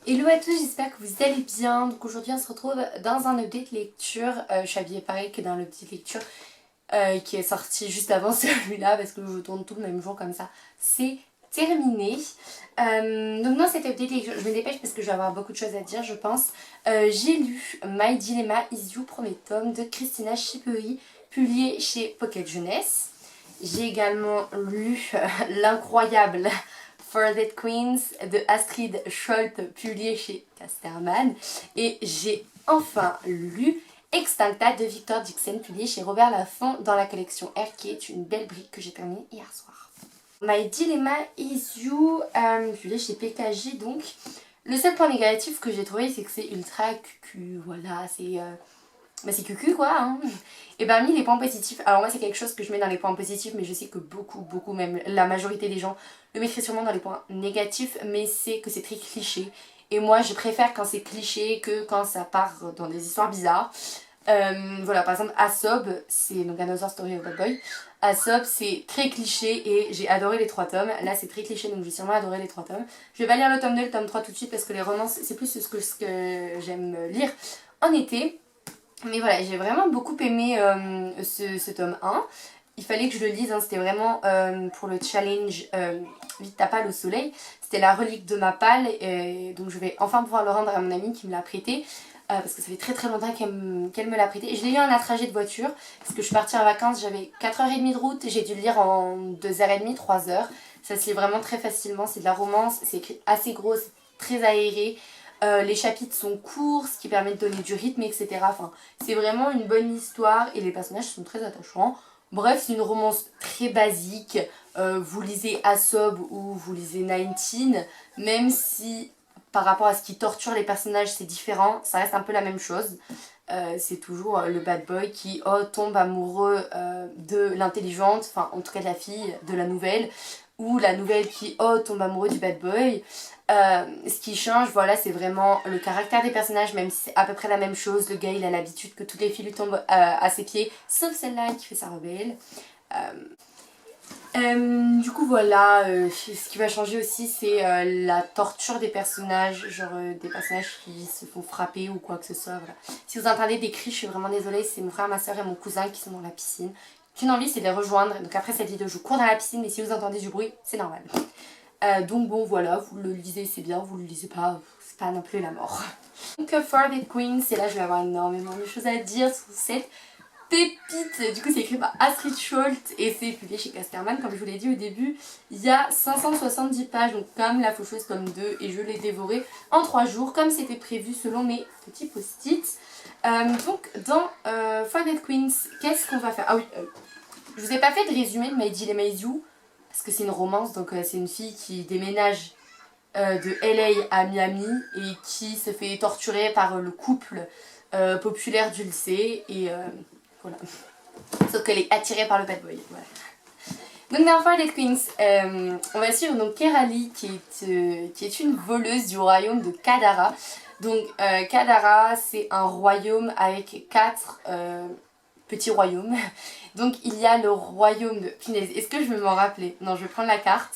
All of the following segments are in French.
Hello à tous, j'espère que vous allez bien. Donc aujourd'hui on se retrouve dans un update lecture. Je suis habillée pareil que dans l'update lecture qui est sorti juste avant celui-là parce que je tourne tout le même jour comme ça. C'est terminé. Donc dans cet update lecture, je me dépêche parce que je vais avoir beaucoup de choses à dire je pense. J'ai lu My Dilemma Is You, premier tome de Christina Schippery, publié chez Pocket Jeunesse. J'ai également lu l'incroyable For Dead Queens de Astrid Scholt, publié chez Casterman. Et j'ai enfin lu Extincta de Victor Dixon, publié chez Robert Laffont dans la collection R, qui est une belle brique que j'ai terminée hier soir. My Dilemma Is You, publié chez PKJ donc. Le seul point négatif que j'ai trouvé, c'est que c'est ultra cucu, voilà, c'est cucu quoi hein. Et parmi les points positifs, alors moi c'est quelque chose que je mets dans les points positifs, mais je sais que beaucoup, même la majorité des gens le mettraient sûrement dans les points négatifs, mais c'est que c'est très cliché. Et moi je préfère quand c'est cliché que quand ça part dans des histoires bizarres. Voilà, par exemple Asob, c'est donc Another Story of Bad Boy. Asob c'est très cliché et j'ai adoré les 3 tomes. Là c'est très cliché donc j'ai sûrement adoré les 3 tomes. Je vais pas lire le tome 2 et le tome 3 tout de suite parce que les romances c'est plus ce que j'aime lire en été. Mais voilà, j'ai vraiment beaucoup aimé ce tome 1. Il fallait que je le lise, hein, c'était vraiment pour le challenge Vite ta palle au soleil. C'était la relique de ma palle, et donc je vais enfin pouvoir le rendre à mon amie qui me l'a prêté. Parce que ça fait très longtemps qu'elle me l'a prêté. Je l'ai lu en un trajet de voiture, parce que je suis partie en vacances, j'avais 4h30 de route, j'ai dû le lire en 2h30, 3h. Ça se lit vraiment très facilement, c'est de la romance, c'est écrit assez gros, c'est très aéré. Les chapitres sont courts, ce qui permet de donner du rythme, etc. Enfin, c'est vraiment une bonne histoire et les personnages sont très attachants. Bref, c'est une romance très basique. Vous lisez Asob ou vous lisez 19, même si par rapport à ce qui torture les personnages c'est différent, ça reste un peu la même chose. C'est toujours le bad boy qui tombe amoureux de l'intelligente, enfin en tout cas de la fille, de la nouvelle, ou la nouvelle qui tombe amoureux du bad boy. Ce qui change, voilà, c'est vraiment le caractère des personnages, même si c'est à peu près la même chose. Le gars, il a l'habitude que toutes les filles lui tombent à ses pieds, sauf celle-là qui fait sa rebelle. Du coup, voilà, ce qui va changer aussi, c'est la torture des personnages, genre des personnages qui se font frapper ou quoi que ce soit, voilà. Si vous entendez des cris, je suis vraiment désolée, c'est mon frère, ma soeur et mon cousin qui sont dans la piscine. Qu'une envie, c'est de les rejoindre, donc après cette vidéo, je cours dans la piscine, mais si vous entendez du bruit, c'est normal. Donc bon voilà, vous le lisez c'est bien, vous le lisez pas, c'est pas non plus la mort. Donc For Dead Queens, et là je vais avoir énormément de choses à dire sur cette pépite. Du coup c'est écrit par Astrid Scholt et c'est publié chez Casterman, comme je vous l'ai dit au début. Il y a 570 pages, donc comme La Faucheuse tome 2, et je l'ai dévoré en 3 jours, comme c'était prévu selon mes petits post-it. Donc dans For Dead Queens, qu'est-ce qu'on va faire? Ah oui, je vous ai pas fait de résumé de My Dilemma Is You, parce que c'est une romance, donc c'est une fille qui déménage de LA à Miami et qui se fait torturer par le couple populaire du lycée et voilà. Sauf qu'elle est attirée par le bad boy. Voilà. Donc dans For Dead Queens, on va suivre donc Kerali qui est une voleuse du royaume de Kadara. Donc Kadara c'est un royaume avec 4 petits royaumes. Donc il y a le royaume de... Punaise, est-ce que je vais m'en rappeler? Non, je vais prendre la carte.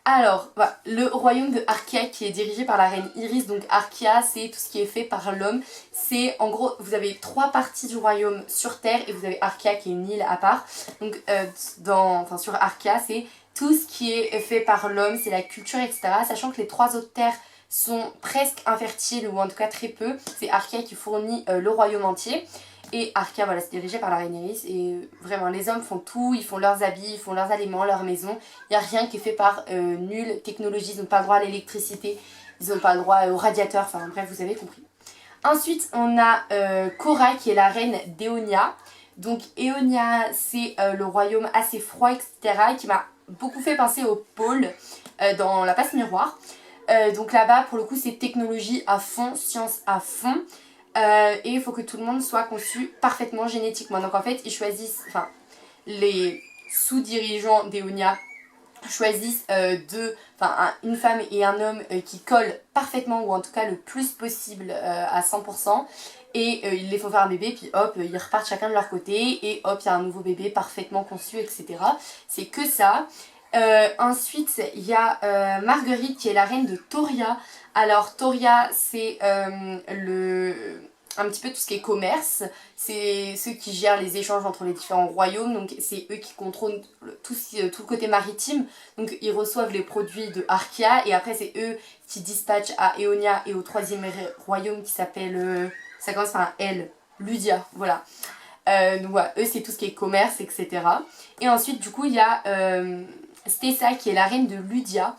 Alors, voilà, le royaume de Arkia qui est dirigé par la reine Iris. Donc Arkia, c'est tout ce qui est fait par l'homme. C'est en gros, vous avez 3 parties du royaume sur Terre et vous avez Arkia qui est une île à part. Donc sur Arkia, c'est tout ce qui est fait par l'homme, c'est la culture, etc. Sachant que les 3 autres terres sont presque infertiles ou en tout cas très peu. C'est Arkia qui fournit le royaume entier. Et Arkia, voilà, c'est dirigé par la reine Iris. Et vraiment, les hommes font tout, ils font leurs habits, ils font leurs aliments, leur maison. Il n'y a rien qui est fait par nulle technologie. Ils n'ont pas le droit à l'électricité, ils n'ont pas le droit au radiateur. Enfin bref, vous avez compris. Ensuite, on a Cora qui est la reine d'Eonia. Donc Eonia, c'est le royaume assez froid, etc. qui m'a beaucoup fait penser au pôle dans la passe miroir. Donc là-bas, pour le coup, c'est technologie à fond, science à fond. Et il faut que tout le monde soit conçu parfaitement génétiquement. Donc en fait, ils choisissent, enfin, les sous-dirigeants d'Eonia choisissent une femme et un homme qui collent parfaitement, ou en tout cas le plus possible à 100%. Et ils les font faire un bébé, puis hop, ils repartent chacun de leur côté, et hop, il y a un nouveau bébé parfaitement conçu, etc. C'est que ça. Ensuite, il y a Marguerite qui est la reine de Thoria. Alors, Thoria, c'est un petit peu tout ce qui est commerce. C'est ceux qui gèrent les échanges entre les différents royaumes. Donc, c'est eux qui contrôlent tout le côté maritime. Donc, ils reçoivent les produits de Arkia. Et après, c'est eux qui dispatchent à Eonia et au troisième royaume qui s'appelle... ça commence par un L. Ludia, voilà. Donc voilà, eux c'est tout ce qui est commerce, etc. Et ensuite du coup il y a Stessa qui est la reine de Ludia.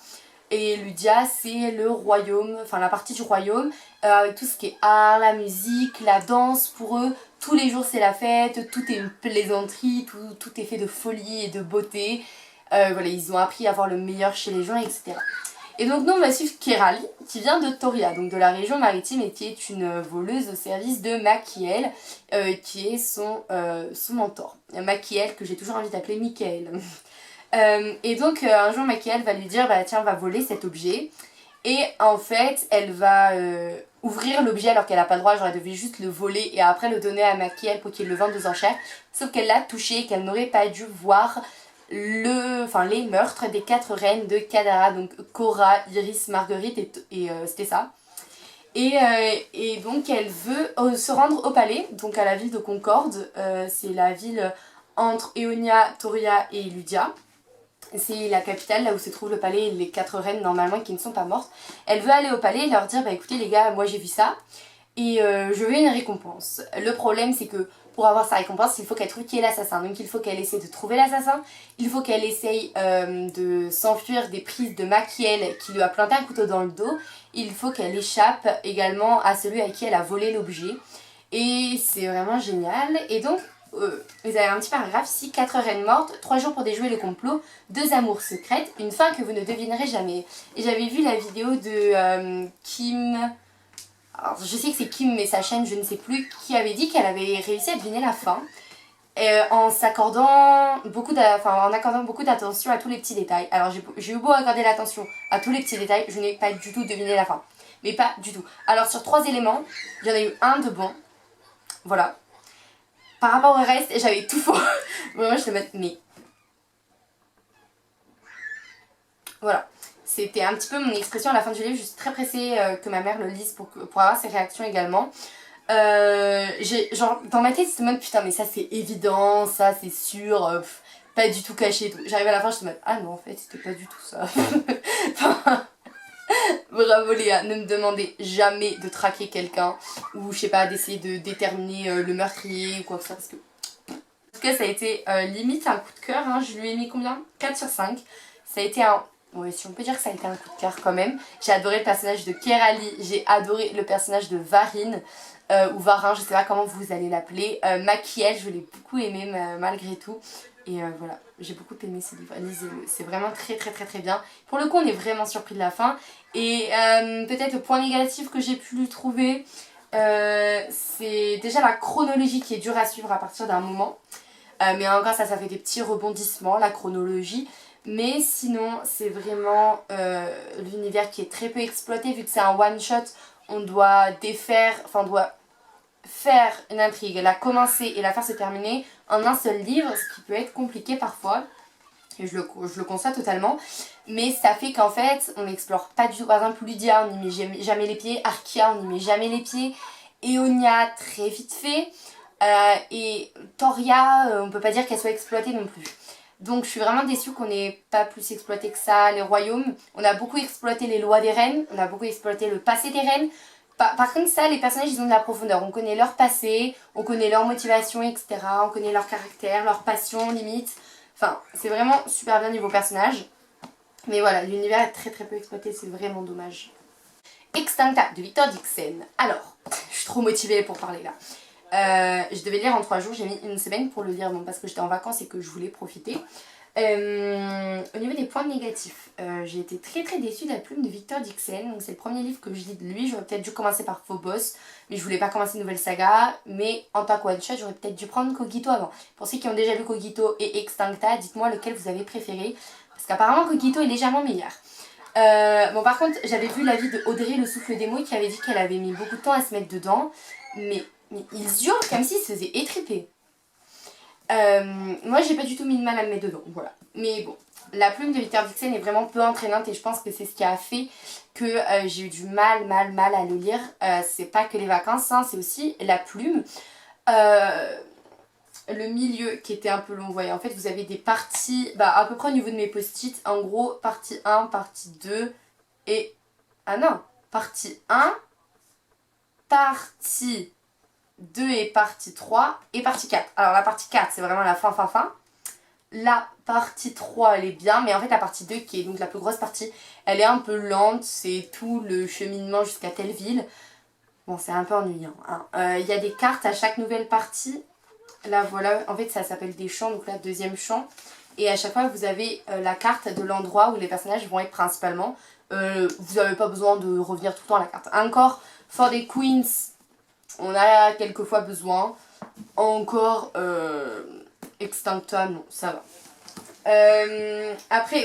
Et Ludia c'est le royaume, enfin la partie du royaume, avec tout ce qui est art, la musique, la danse. Pour eux, tous les jours c'est la fête, tout est une plaisanterie, tout est fait de folie et de beauté. Voilà, ils ont appris à voir le meilleur chez les gens, etc. Et donc nous on va suivre Kerali qui vient de Thoria, donc de la région maritime et qui est une voleuse au service de Machiel, qui est son mentor. Machiel que j'ai toujours envie d'appeler Michael. Et donc un jour Machiel va lui dire bah tiens va voler cet objet. Et en fait elle va ouvrir l'objet alors qu'elle n'a pas le droit, genre elle devait juste le voler et après le donner à Machiel pour qu'il le vende aux enchères. Sauf qu'elle l'a touché et qu'elle n'aurait pas dû voir les meurtres des 4 reines de Kadara, donc Cora, Iris, Marguerite et Stessa. Et donc elle veut se rendre au palais, donc à la ville de Concorde. C'est la ville entre Eonia, Thoria et Ludia. C'est la capitale, là où se trouve le palais et les 4 reines normalement qui ne sont pas mortes. Elle veut aller au palais et leur dire bah écoutez les gars, moi j'ai vu ça et je veux une récompense. Le problème c'est que pour avoir sa récompense, il faut qu'elle trouve qui est l'assassin. Donc il faut qu'elle essaie de trouver l'assassin, il faut qu'elle essaye de s'enfuir des prises de Machiel qui lui a planté un couteau dans le dos. Il faut qu'elle échappe également à celui à qui elle a volé l'objet. Et c'est vraiment génial. Et donc, vous avez un petit paragraphe ici, 4 reines mortes, 3 jours pour déjouer le complot, 2 amours secrètes, une fin que vous ne devinerez jamais. Et j'avais vu la vidéo de Kim... Alors, je sais que c'est Kim, mais sa chaîne, je ne sais plus, qui avait dit qu'elle avait réussi à deviner la fin en s'accordant en accordant beaucoup d'attention à tous les petits détails. Alors, j'ai eu beau accorder l'attention à tous les petits détails, je n'ai pas du tout deviné la fin. Mais pas du tout. Alors, sur 3 éléments, il y en a eu un de bon. Voilà. Par rapport au reste, j'avais tout faux. Vraiment, je te mets... Mais... Voilà. C'était un petit peu mon expression à la fin du livre. Je suis très pressée que ma mère le lise pour avoir ses réactions également. Genre, dans ma tête, c'était en mode putain, mais ça c'est évident, ça c'est sûr, pas du tout caché et tout. J'arrive à la fin, je suis en mode ah non, en fait, c'était pas du tout ça. Enfin, bravo Léa, ne me demandez jamais de traquer quelqu'un ou je sais pas, d'essayer de déterminer le meurtrier ou quoi que ce soit parce que. En tout cas, ça a été limite un coup de cœur, hein. Je lui ai mis combien 4 sur 5. Ça a été un. Ouais, si on peut dire que ça a été un coup de cœur quand même. J'ai adoré le personnage de Kerali, j'ai adoré le personnage de Varine. Ou Varin, je sais pas comment vous allez l'appeler. Machiel, je l'ai beaucoup aimé malgré tout. Et voilà, j'ai beaucoup aimé ce livre. Lisez-le, c'est vraiment très très très très bien. Pour le coup, on est vraiment surpris de la fin. Et peut-être le point négatif que j'ai pu lui trouver, c'est déjà la chronologie qui est dure à suivre à partir d'un moment. Mais encore ça fait des petits rebondissements, la chronologie. Mais sinon, c'est vraiment l'univers qui est très peu exploité. Vu que c'est un one-shot, on doit défaire, enfin on doit faire une intrigue, la commencer et la faire se terminer en un seul livre, ce qui peut être compliqué parfois. Et je le conçois totalement. Mais ça fait qu'en fait, on n'explore pas du tout. Par exemple, Ludia, on n'y met jamais les pieds. Arkia, on n'y met jamais les pieds. Eonia, très vite fait. Et Thoria, on peut pas dire qu'elle soit exploitée non plus. Donc je suis vraiment déçue qu'on n'ait pas plus exploité que ça les royaumes. On a beaucoup exploité les lois des reines, on a beaucoup exploité le passé des reines. Par contre ça, les personnages ils ont de la profondeur. On connaît leur passé, on connaît leur motivation, etc. On connaît leur caractère, leur passion limite. Enfin, c'est vraiment super bien niveau personnage. Mais voilà, l'univers est très très peu exploité, c'est vraiment dommage. Extincta de Victor Dixon. Alors, je suis trop motivée pour parler là. Je devais lire en 3 jours, j'ai mis une semaine pour le lire, bon, parce que j'étais en vacances et que je voulais profiter. Au niveau des points négatifs, j'ai été très très déçue de la plume de Victor Dixon. Donc c'est le premier livre que je lis de lui. J'aurais peut-être dû commencer par Phobos, mais je voulais pas commencer une nouvelle saga. Mais en tant que one shot, j'aurais peut-être dû prendre Cogito avant. Pour ceux qui ont déjà lu Cogito et Extincta, dites-moi lequel vous avez préféré, parce qu'apparemment Cogito est légèrement meilleur. Bon par contre j'avais vu l'avis de Audrey le souffle des mots qui avait dit qu'elle avait mis beaucoup de temps à se mettre dedans, mais ils hurlent comme s'ils se faisaient étriper. Moi j'ai pas du tout mis de mal à me mettre dedans, voilà. Mais bon, La plume de Victor Dixon est vraiment peu entraînante et je pense que c'est ce qui a fait que j'ai eu du mal à le lire. C'est pas que les vacances, hein, c'est aussi la plume. Le milieu qui était un peu long, vous voyez, en fait vous avez des parties, à peu près au niveau de mes post-it, en gros partie 1, partie 2 et... Ah non, partie 1, partie 2 et partie 3 et partie 4. Alors la partie 4 c'est vraiment la fin. La partie 3 elle est bien, mais en fait la partie 2 qui est donc la plus grosse partie, elle est un peu lente, c'est tout le cheminement jusqu'à telle ville. Bon c'est un peu ennuyant, hein. Y a des cartes à chaque nouvelle partie. Là voilà, en fait ça s'appelle des champs, donc là deuxième champ. Et à chaque fois vous avez la carte de l'endroit où les personnages vont être principalement. Vous n'avez pas besoin de revenir tout le temps à la carte. Encore For the Queens, on a quelquefois besoin. Encore Extincta, non, ça va. Après,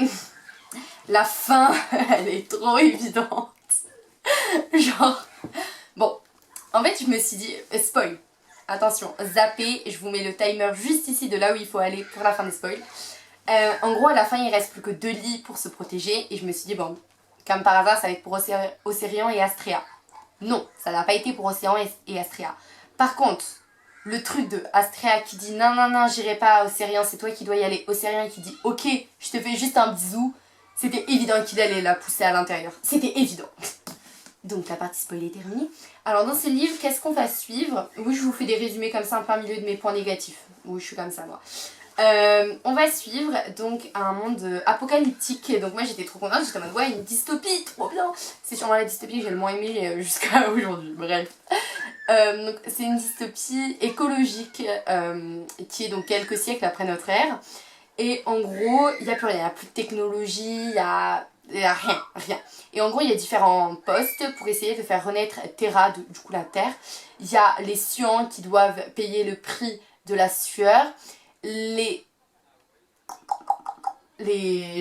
la fin, elle est trop évidente. Genre, bon, en fait je me suis dit, spoil. Attention, zappez, je vous mets le timer juste ici de là où il faut aller pour la fin des spoils. En gros, à la fin, il reste plus que 2 lits pour se protéger. Et je me suis dit, bon, comme par hasard, ça va être pour Océan et Astrea. Non, ça n'a pas été pour Océan et Astrea. Par contre, le truc de Astrea qui dit non, j'irai pas à Océan, c'est toi qui dois y aller. Océan qui dit ok, je te fais juste un bisou. C'était évident qu'il allait la pousser à l'intérieur. C'était évident. Donc la partie spoil est terminée. Alors dans ce livre, qu'est-ce qu'on va suivre? Oui, je vous fais des résumés comme ça en plein milieu de mes points négatifs. Oui, je suis comme ça moi. On va suivre donc un monde apocalyptique. Donc moi j'étais trop contente, j'étais en mode ouais, une dystopie, trop bien. C'est sûrement la dystopie que j'ai le moins aimée jusqu'à aujourd'hui, bref. Donc c'est une dystopie écologique qui est donc quelques siècles après notre ère. Et en gros, il n'y a plus rien, il n'y a plus de technologie, il y a rien. Et en gros, il y a différents postes pour essayer de faire renaître Terra, du coup la Terre. Il y a les Scients qui doivent payer le prix de la sueur. Je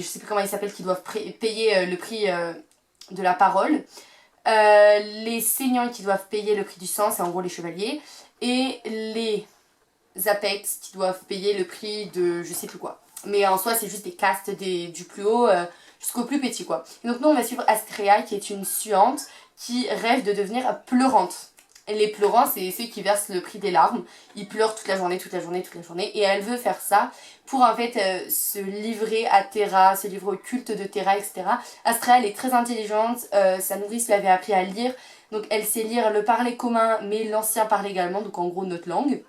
sais plus comment ils s'appellent, qui doivent payer le prix de la parole. Les saignants qui doivent payer le prix du sang, c'est en gros les chevaliers. Et les apex qui doivent payer le prix de je sais plus quoi. Mais en soi, c'est juste des castes du plus haut jusqu'au plus petit, quoi. Et donc nous, on va suivre Astrea, qui est une suante qui rêve de devenir pleurante. Et les pleurants, c'est ceux qui versent le prix des larmes. Ils pleurent toute la journée. Et elle veut faire ça pour en fait se livrer à Terra, se livrer au culte de Terra, etc. Astrea, elle est très intelligente. Sa nourrice lui avait appris à lire. Donc elle sait lire le parler commun, mais l'ancien parle également. Donc en gros, notre langue.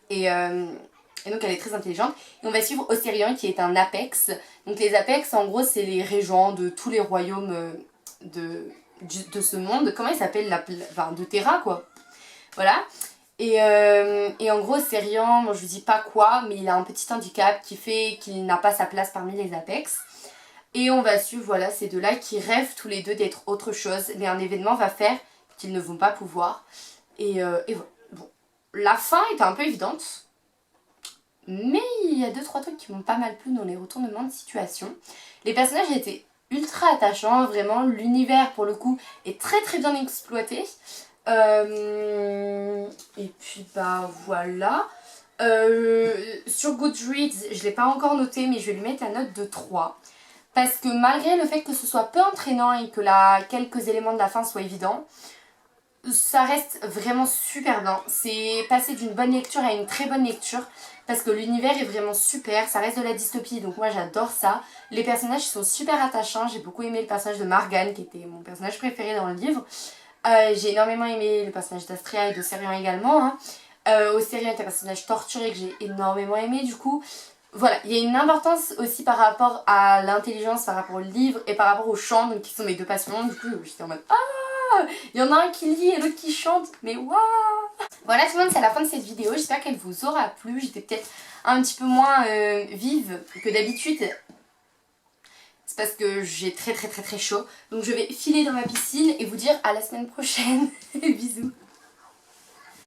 Et donc elle est très intelligente. Et on va suivre Océan qui est un apex. Donc les apex en gros c'est les régents de tous les royaumes de ce monde. Comment il s'appelle enfin, de Terra quoi. Voilà. Et en gros Océan, bon, je vous dis pas quoi, mais il a un petit handicap qui fait qu'il n'a pas sa place parmi les apex. Et on va suivre voilà, ces deux-là qui rêvent tous les deux d'être autre chose. Mais un événement va faire qu'ils ne vont pas pouvoir. Et voilà. Bon. La fin est un peu évidente. Mais il y a 2-3 trucs qui m'ont pas mal plu dans les retournements de situation. Les personnages étaient ultra attachants, vraiment. L'univers, pour le coup, est très très bien exploité. Et puis, voilà. Sur Goodreads, je l'ai pas encore noté, mais je vais lui mettre la note de 3. Parce que malgré le fait que ce soit peu entraînant et que quelques éléments de la fin soient évidents, ça reste vraiment super bien. C'est passer d'une bonne lecture à une très bonne lecture parce que l'univers est vraiment super, ça reste de la dystopie donc moi j'adore ça. Les personnages sont super attachants, j'ai beaucoup aimé le personnage de Morgane qui était mon personnage préféré dans le livre. J'ai énormément aimé le personnage d'Astrea et d'Océan également. Hein. Océan est un personnage torturé que j'ai énormément aimé du coup. Voilà, il y a une importance aussi par rapport à l'intelligence, par rapport au livre et par rapport au chant, donc qui sont mes deux passions. Du coup j'étais en mode il y en a un qui lit et l'autre qui chante, mais waouh. Voilà tout le monde, c'est la fin de cette vidéo, j'espère qu'elle vous aura plu. J'étais peut-être un petit peu moins vive que d'habitude. C'est parce que j'ai très chaud. Donc je vais filer dans ma piscine et vous dire à la semaine prochaine. Bisous.